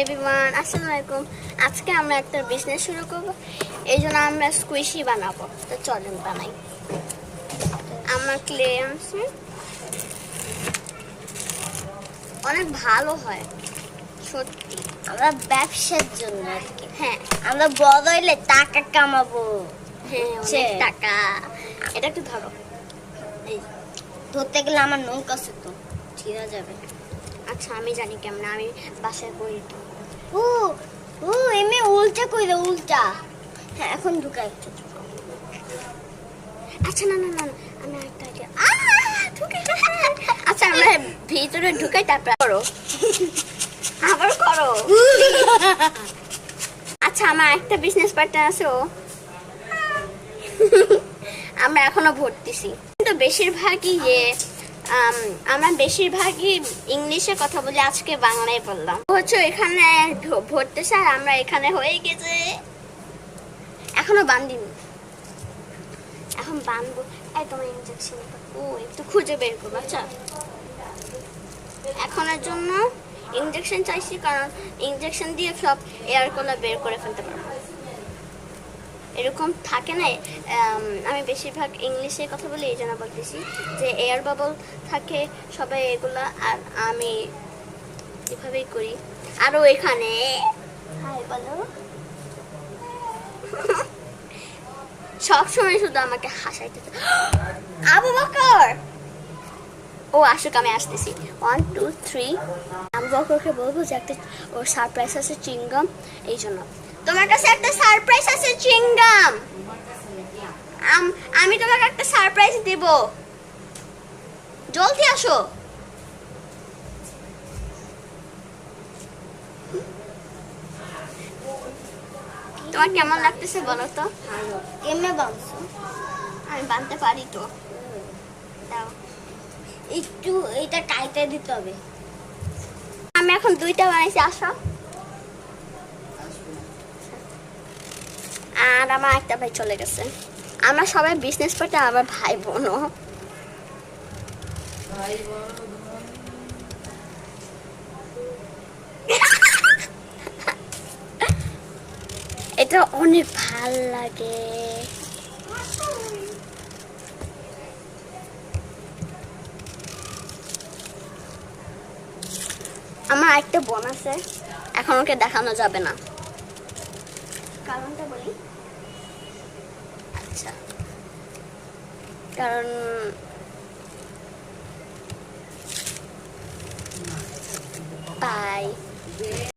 Everyone, আসসালামু আলাইকুম। আজকে আমরা একটা বিজনেস শুরু করব, এই জন্য আমরা স্কুইশি বানাবো। তো চলেন বানাই। আমার ক্লে আনছি, অনেক ভালো হয় সত্যি। আমরা ব্যবসার জন্য আর কি। হ্যাঁ আমরা বড় হইলে টাকা কামাবো। হ্যাঁ, অনেক টাকা। এটা একটু ধরো, এই ধরতে গেলে আমার নৌকা আছে তো ছিঁড়া যাবে। আচ্ছা আমি জানি কেমন, আমি বাসায় করি। ও ও এমনি উল্টা কইরা উল্টা। হ্যাঁ এখন ঢুকাই। আচ্ছা না না না না, আমি একটা আইডিয়া। আচ্ছা আমরা ভিতরে ঢুকাই, তারপর করো, আবার করো। আচ্ছা আমার একটা বিজনেস পার্টনার আছে, ও আমরা এখনো ভর্তিছি, কিন্তু বেশিরভাগই আমরা বেশিরভাগই ইংলিশে কথা বলি, আজকে বাংলায় বললাম। হচ্ছে এখানে ভর্তিছে আর আমরা এখানে হয়ে গেছে। এখনো বান্ধিনি, এখন বানবো। তোমার ইনজেকশন ও একটু খুঁজে বের করবো। আচ্ছা এখনের জন্য ইনজেকশন চাইছি, কারণ ইনজেকশন দিয়ে সব এয়ারগুলো বের করে ফেলতে পারবো। এরকম থাকে না, আমি বেশিরভাগ ইংলিশে কথা বলি, এই জন্য বলতেছি যে এয়ার বাবল থাকে সবাই এগুলা, আর আমি এভাবেই করি। আরও এখানে হাই বলো, সবসময় শুধু আমাকে হাসাইতে। আবু বকর, ও আসুক, আমি আসতেছি। 1 2 3। আবু বকরকে বলবো যে একটা ওর সারপ্রাইজ আছে চিংগাম, এই জন্য তোমার কাছে একটা সারপ্রাইজ আছে চিংগাম। আমি তোমাকে একটা সারপ্রাইজ দেব, জলদি আসো। তোমার কেমন লাগতেছে বলো তো? ভালো। কেমনে বানছো? আমি বানতে পারি তো, দাও। একটু এটা কাইতে দিতে হবে। আমি এখন দুইটা বানাইছি, আসো। আর আমার একটা ভাই চলে গেছে। আমরা সবাই বিজনেস পার্টনার, আবার ভাই বোনও। এটা অনেক ভাল লাগে। আমার একটা বোন আছে, এখন ওকে দেখানো যাবে না, কারণটা বলি। আচ্ছা কারণ বাই।